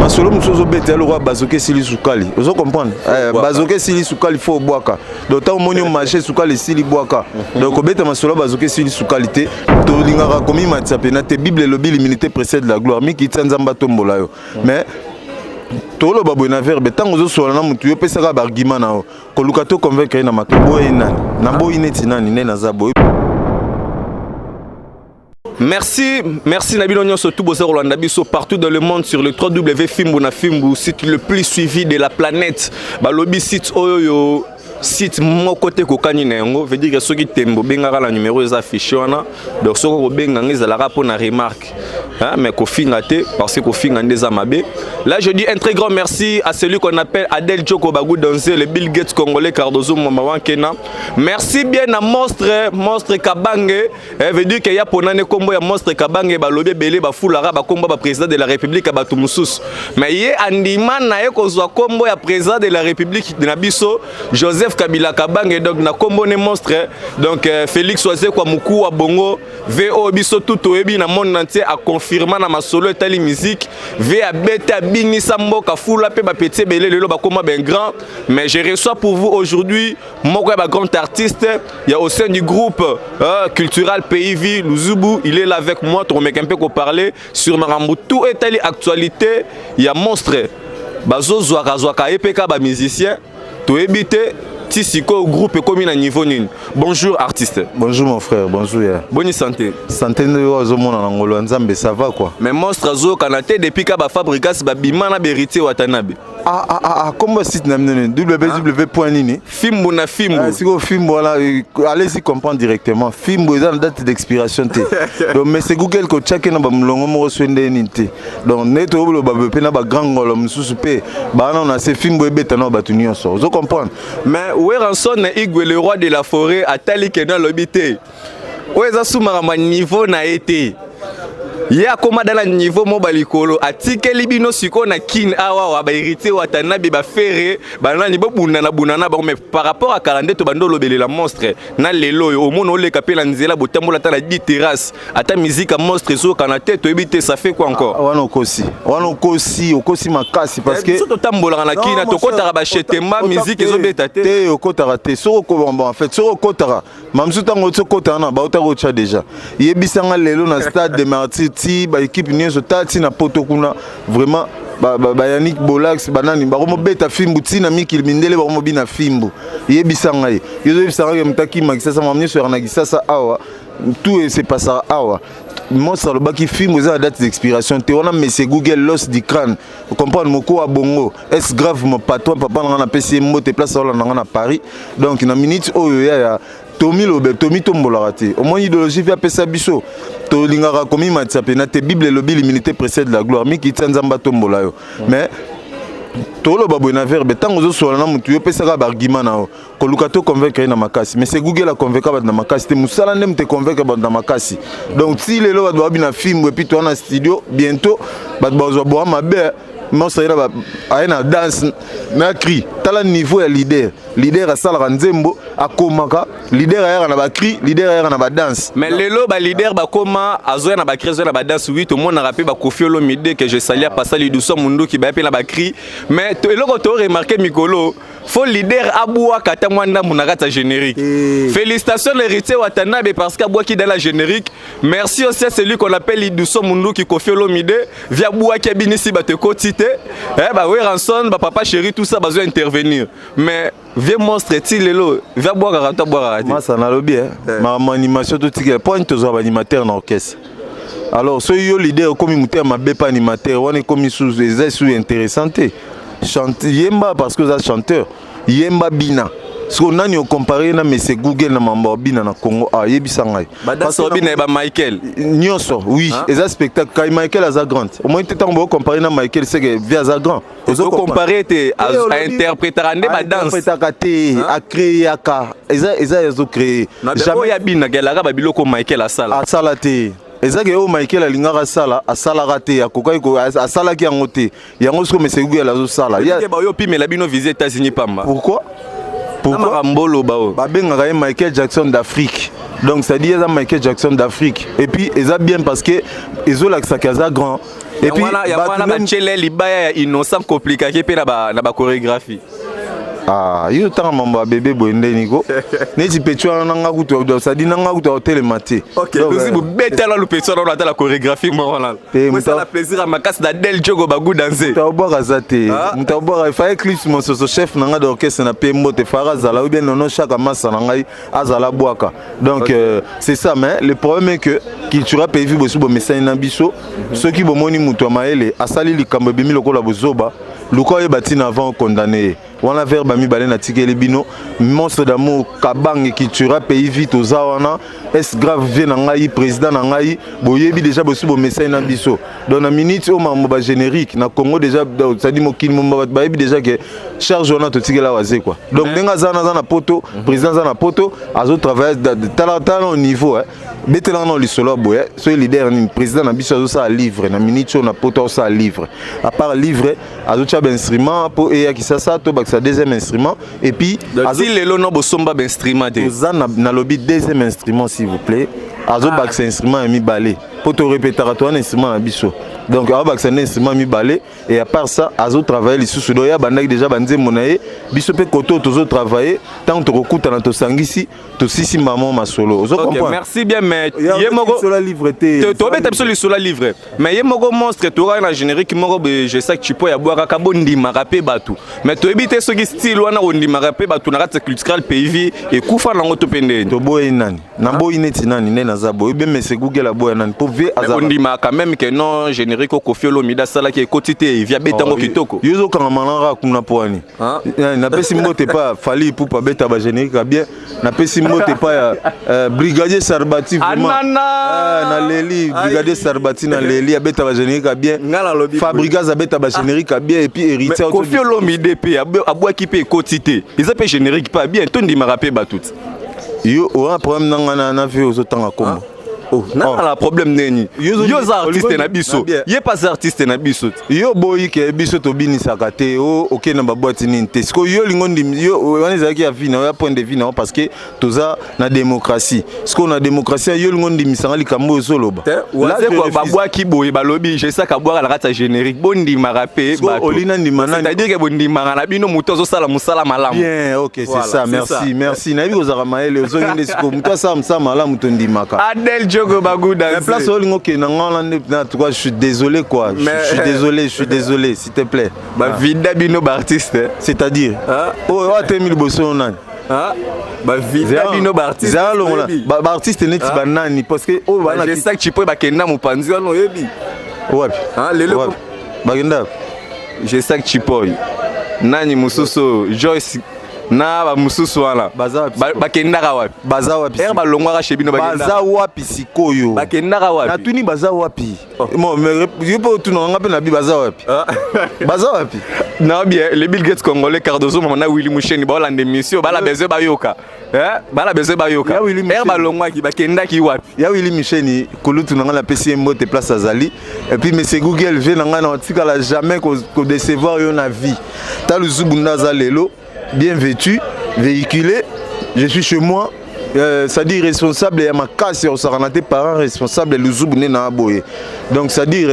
masolo musozo bete le roi bazoke sili sukali vous comprendre bazoke sili sukali faut boaka donc tant monyo marché sukali sili boaka donc bete masolo bazoke sili sukali te to lingaka komi matsa pena te bible lobi l'humilité précède la gloire mi ki tsanzamba tombola yo mais tolo babo na verbe tango zo sola na mutu yo pesaka ba argument na o ko lukato convaincre na makabo ina na bo ineti nani ne na zabo. Merci Nabino Nyonso tout bosseur Rolanda Bisso partout dans le monde sur le www.fimbu site le plus suivi de la planète. Ba lobby site oyo site mon côté kokani nengo veut dire que ceux qui tembo bengara la numéro est affiché wana donc ceux qui benga ngezala pour na remarque hein mais ko fingate parce que ko finga ndeza mabe. Là je dis un très grand merci à celui qu'on appelle Adel Joko Bagou Danze le Bill Gates congolais Cardozo Mamawan Kena. Merci bien à monstre Kabange veut dire que ya ponane kombo ya monstre Kabange ba lobby belé ba fulara ba kombo ba président de la République ba tumusus mais yé andima na ye ko zwa kombo ya président de la République de Nabiso Joseph Kabila Kabange donc na kombo ne monstre donc Félix Oise kwa muku wa bongo VO biso tout oyebi na monde entier a confirmé na masolo etali musique V a beta bini samboka fula pe ba petit belé lelo ba koma ben grand mais je reçois pour vous aujourd'hui moko ba grand artiste il y a au sein du groupe culturel PIV Luzubu il est là avec moi to mec un peu ko parler sur Marambu tout etali actualité il y a monstre bazo zwaka epeka ba musicien to ebité Tissiko groupe comme à niveau nul. Bonjour artiste. Bonjour mon frère, bonjour. Bonne santé. Santé de Ozomon en Angola, Nzambe, ça va quoi? Mais monstre zo kanaté depuis ka ba fabrikas ba bimana berité watanabe. Comment site namne www.nini Fimbo na Fimbo. Si vous Fimbo là, allez-y comprendre directement. Fimbo est en date d'expiration t. Donc mais c'est Google que check na ba mlongo mo swende nité. Donc neto lo ba pena ba grand ngolo msusu pe. Ba na on a ces Fimbo e beta na ba tunio so. Vous comprenez? Mais Weranson Igwe le roi de la forêt a tali que dans l'obité. Oueza soumara niveau na été. Ya koma dans le niveau mobalikolo atike libino siko na kin awa wa ba hérité watanabe ba ferré ba na ni bunana ba mais par rapport à calendrier to bando lobele la monstre na lelo au mono le kapela nzela botambola ta la 10 terrasse ata musique à monstre zo kana tête to ebité ça fait quoi encore wana okosi makasi parce que to tambola na kina to kotara ba chetema musique zo beta te okotara te so ko en fait so okotara mamsu tango so kotara na ba otaro cha déjà yebisanga lelo na stade de Martyrs si ba équipe nyonso tati na poto kuna vraiment ba Yannick Bolax banani ba komo beta Fimbu tina mikil mindele ba komo bina Fimbu yebisanga ye yebisanga mtaki makisasa mamnye so na kisasa awa tout c'est pas ça awa monstre le baki Fimbu za date d'expiration te on a monsieur Google l'os du crâne vous comprenez moko a bongo est grave mon patron papa na PC mo te place na Paris donc na minute oyo ya Tomi lobe Tomi tombola raté au moins idéologie via pesa biso to lingaka komi matsa pena te bible lobi l'humilité précède la gloire mi ki tsanzamba tombola yo mais tolo babo na verbe tango zo sola na mutu yo pesa ka argument na o ko lukato convaincre na makasi mais c'est Google a convaincre ba na makasi te musala ndem te convaincre ba na makasi donc si lelo ba doit bina film et puis toi na studio bientôt ba zo boa mabe monstre ira aina danse na cri tala niveau ya leader asala nzembo akomaka leader aya na ba cri leader aya na ba danse mais lelo ba leader ba koma azoya na ba cri azoya na ba danse oui tout le monde a rappelé ba Koffi Olomide que je salue passer les douceurs mundo qui ba pe na ba cri mais eloko to remarquer mikolo faut leader aboua kata mwanda munakata générique félicitations l'héritier Watanabe parce qu'aboua qui dans la générique merci aussi à celui qu'on appelle les douceurs mundo qui Koffi Olomide via boua qui binisi ba te kotite bah oui ranson bah papa chéri tout ça besoin intervenir mais vieux monstre ti lelo va boire rata boire moi ça na lobby ma animation tout tika point to zo animateur na orchestre alors ce yo leader comme muté ma be pas animateur on est comme sous les sous intéressante chante yemba parce que ça chanteur yemba bina ce qu'on a comparé na mais c'est Google na mambo bina na Congo a yebisanga parce que bina ba Michael nyonso oui et ça spectacle kai Michael a za grand au moins tant on comparer na Michael c'est que via za grand on comparer à interpréter ande ba danse interpréter à créer aka eza yazo créer jamais ya bina gelaga ba biloko Michael a sala te ezaki o Michael alingaka sala asala raté akokai ko asala ki yango te yango ce que mais c'est Google azo sala ya ba yo pimela bino visiter États-Unis pamba pourquoi bengaka Michael Jackson d'Afrique donc c'est à dire Michael Jackson d'Afrique et puis ils a bien parce que ils ont l'accès à grand Et puis il y a innocent compliqué qui na ba chorégraphie. Ah, yo tanga mambo bébé boende niko. Neti petwa nanga kuto ça dit nanga kuto hotel maté. OK, donc vous bête là le petwa dans la chorégraphie moi là. Moi ça la plaisir à ma casse d'Adel Djogo bagou danser. Mutaboa kazate. Mutaboa il fallait clips mon chef nanga d'orchestre na pembo te farazala ou bien non chaque massa nanga azala boaka. Donc c'est ça mais le problème est que culture pays bosu bo message na biso ceux qui bomoni muto maele asali likambo bimi lokola bozoba luko yebatina avant condamné. On a verbe mi balé na tikeli bino monstre d'amour kabang culture pays vite aux awana est grave vient ngai président ngai boyebi déjà bosu bo message na biso dans la minute au mambo ba générique na Congo déjà ça dit mokini momba bayebi déjà que charge on a to tikela wazé quoi donc nenga zana poto président zana poto azo travailler de talent au niveau hein betela non lisolo boye so leader ni président na biso azo ça livre na minute on a poto ça livre à part livre azo tcha instrument pour et qui ça to sa deuxième instrument et puis si le lono bosomba instrument de na lobby deuxième instrument s'il vous plaît azo bax instrument mi balé pour te répéter à toi un instrument na biso donc azo bax un instrument mi balé et à part ça azo travailler les sous doya bandak déjà banze monaye biso pe koto tozo travailler tant to kokuta na to sangisi to sisi maman masolo ozo comprendre. Merci bien mais yemoko sur la livre te to beta sur la livre mais yemoko monstre to na générique moko je sais que tu peux y avoir kabondi marape batu mais to ebite so ki style wana ondi marape batu na rate cultural pays et kufa na ngoto pende to boy nani na boy neti nani ne na zabo ebe mais c'est Google la boy nani pour ver azaba ondi ma quand même que non générique ko fiolo mida sala ki ekotité via betango kitoko yozo kanga mananga kuna poani na pesi mbote pas fali pour pas beta ba générique bien na pesi mbote pas brigadier Sarbati vraiment na leli brigadier Sarbati na leli abeta ba générique bien fabrigas abeta ba générique bien et puis héritier ko fiolo mida pe abwa ki pe ekotité ils appellent générique pas bien to ndima rapé ba tout yo un problème nanga na vie aux autant comme oh na la problème neni yo artiste na biso ye pas artiste na biso yo boyi ke biso to binisaka te o OK na ba boîte ni te siko yo lingondi yo waneza ki ya vie na point de vue na parce que toza na démocratie siko na démocratie yo lingondi misanga likambo soloba là c'est quoi ba boîte ki boyi ba lobby je sais ka boire la rata générique bondi marapé ba olina ndi manana c'est-à-dire que bondi mangana bino muto zo sala musala malamu bien OK c'est ça merci na bi kozara maele zo ngende siko muto sa musala malamu to ndimaka Adel Djogo bagou dans place au lingo ke na ngala je suis désolé quoi je suis désolé s'il te plaît ba vida bino ba artiste c'est-à-dire oh atemi liboso nani ba vida bino ba artiste ba artiste neti ba nani parce que oh bana je sais que tu peux ba kenda mupanzi wana yebi wapi lelo ba kenda je sais que tu peux nani mususu Joyce na ba mususu wana bakendaka wapi baza wapi ba longwaka chebino baza wapi sikoyo bakendaka wapi na tuni baza wapi mo je peux tout non ngape na bi baza wapi baza wapi na bien les Bill Gates congolais Cardozo mama na Willy Musheni ba la démission ba la besoin bayoka ba la besoin bayoka ba longwaki bakendaki wapi ya Willy Musheni kulutu na la PC mbote place azali et puis monsieur Google vient na na tika la jamais ko décevoir yo na vie ta luzubunda za lelo bien vêtu, véhiculé, je suis chez moi, c'est-à-dire responsable, il y a ma casse, tes parents responsables, le zoubouné na aboye. Donc c'est-à-dire,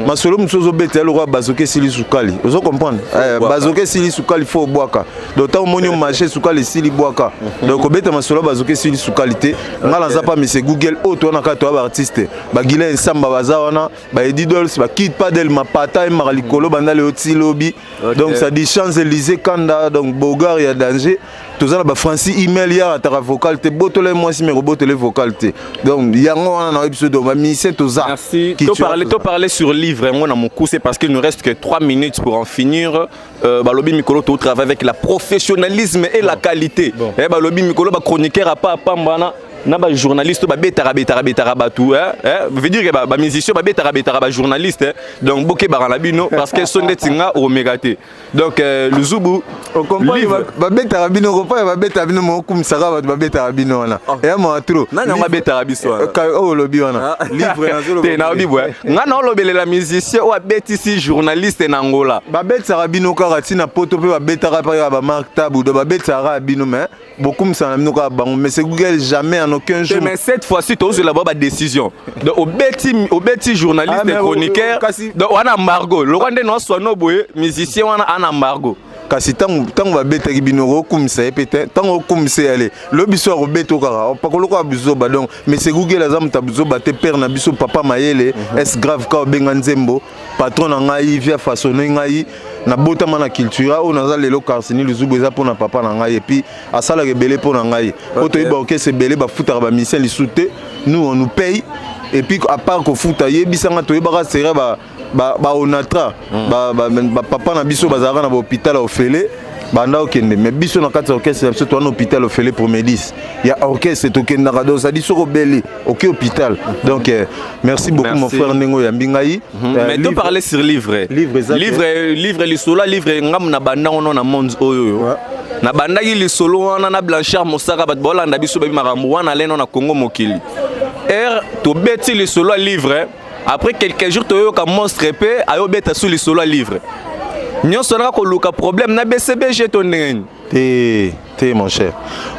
ma solo msozo bete, le roi bazoke sili soukali. Vous comprenez? Bazoke sili soukali faut boaka. D'autant au monio marché soukali sili boaka. Donc au bete ma solo bazoke sili soukalite. Ngala zapa mais c'est Google auto na kato ba artiste. Ba gila ensamba bazawana, ba Edidols, ba quitte pas del ma pata et maralikolo banda le oti lobby. Donc ça dit Champs-Élysées Kanda, donc Bogar il y a danger. Tout ça, Francis email hier à ta vocal, te botole moi si mes robots les vocales. Donc il y a un épisode de ma mission tout ça. Merci. Tu parler sur livre moi dans mon coup c'est parce qu'il ne reste que 3 minutes pour en finir. Balobi Mikolo tu travailles avec la professionnalisme et la qualité. Balobi Mikolo ba chroniqueur à pas pambana. Na ba journaliste ba betara batu veut dire que ba musicien ba betara journaliste donc boké barana bino parce que son netinga au megate donc le zubu on comprend ba betara bino ko pa ba betara bino mo kum sara ba betara bino wana et moi trop na nga betara biso oh lobi wana livre na zolo te na bibo nga na lobele la musicien ou betisi journaliste na Angola ba betara bino ka tina poto pe ba betara pa ba mark tabu do ba betara bino mais beaucoup me sana bino ka bango mais c'est Google jamais en aucun jour. Mais cette fois-ci, tu as la décision. Donc, au bêti journaliste et chroniqueur, on a embargo. Le Rwanda non soit no boy, musicien on a embargo. Kasi tango va beta kibinoro kumisa peut-être tango kumisa aller le biso ro beto kara pa ko loko biso ba donc mais c'est Google azam ta biso ba te père na biso papa mayele est grave ka benga nzembo patron na ngai via façonner ngai na botama na culture o naza lelo karsini luzubu eza pona papa na ngai et puis asala rebelle pona ngai oto iba ok c'est belé ba futa ba mission li souté nous on nous paye et puis à part ko futa yebisanga to yeba sera ba onatra ba papa na biso bazara na hôpital au Félé banda okende mais biso na kati orchestre biso to na hôpital au Félé pour Médis il y a orchestre to kende na radio ça dit sur belé OK hôpital donc merci beaucoup mon frère Nengo ya mbingai mais tu parler sur livre les solo livre ngam na banda ono na monde oyo na banda ki solo wana na Blanchard Mosaka bat bolanda biso ba makambo wana leno na Congo mokili to beti les solo livre. Après quelques jours, tu as un monstre épais, tu as bêta sous les solos livres. Nous avons un problème, na BCBG ton T'es mon cher.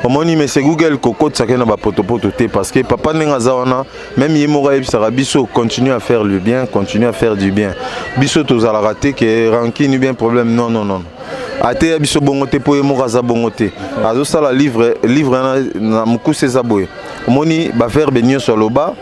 Au moins, mais c'est Google Coco ça na ba potopoto parce que papa nenga zawana même yemora ebisara biso continue à faire le bien, continue à faire du bien. Biso tozala raté que ranking bien problème non. Ate biso bongote po yemora za bongote. Azo sala livre na mukuse za boye. Au moins ba faire benyo sur le bas.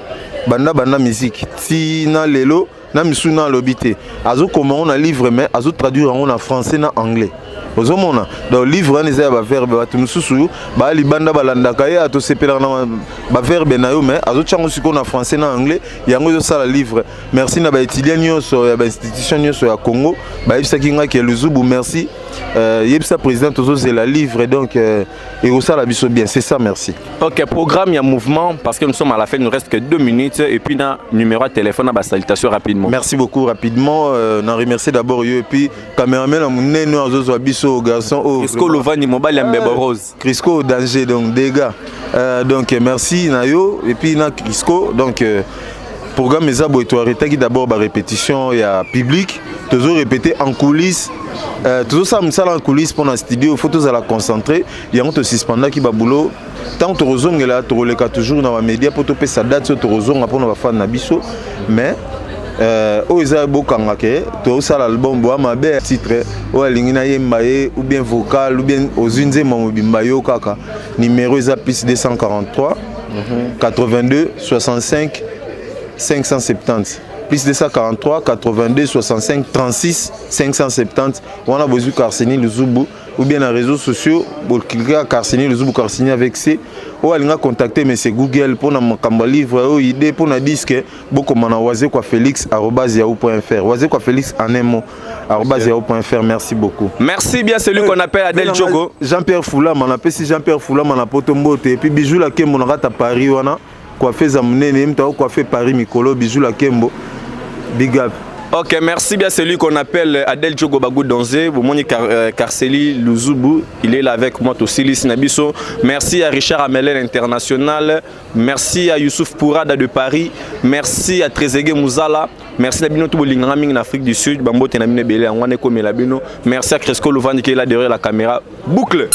Banda musique si na lelo na misuna lobité azo comment on a livre mais azo traduire en français na anglais ozomona donc livre na za ba verbe batu mususu ba li banda balanda kaya ato sepela na ba verbe na yo mais azo chango siko na français na anglais yango zo sala livre merci na ba étudiant nyoso ya ba institution nyoso ya Congo ba yebisa kinga ke luzubu merci yebisa président tozo zela livre donc et au ça la biso bien c'est ça merci. OK programme il y a mouvement parce que nous sommes à la fin il nous reste que 2 minutes et puis na numéro de téléphone à salutation rapidement. Merci beaucoup rapidement na remercier d'abord yo et puis cameraman na muneno azozo biso garçon Crisco Lovani mobile Mbeba Rose Crisco danger donc dégâts donc merci na yo et puis na Crisco donc programme ezabo et toi arrêter d'abord ba répétition il y a public toujours répéter en coulisses toujours ça en coulisses pour la studio photos à la concentrer il y a un suspendant qui ba boulot tant que rozongela to releka toujours dans les médias pour topé sa date to rozonga pour na fan na biso mais oza bokanga ke to sala album bo mabe titre o alingi na yemba ye ou bien vocal ou bien ozunze mobimba yo kaka numéro eza plus 243 82 65 570 plus 243 82 65 36 570 on a besoin Karseni Luzubu ou bien les réseaux sociaux pour cliquer à Karseni Luzubu Karseni avec C ou aller contacter monsieur Google pour na makamba livre ou idée pour na disque beaucoup mana waze kwa felix@yahoo.fr waze kwa felix en un mot @yahoo.fr merci beaucoup. Merci bien celui qu'on appelle Adel Djogo Jean-Pierre Foula on appelle si Jean-Pierre Foula on a potombote et puis bijou la kembo na rata Paris wana coiffé Zamunene mta coiffé Paris Mikolo bijou la kembo big up. OK, merci bien celui qu'on appelle Adel Djogo Bagou Donze, Boumoni Karseli Luzubu, il est là avec moi aussi Silis Nabiso. Merci à Richard Amelel International, merci à Youssouf Pourada de Paris, merci à Trezeguet Mouzala, merci à Bino Toubolingaming en Afrique du Sud, Bambo Tenamine Belé, merci à Cresco Louvani qui est là derrière la caméra. Boucle.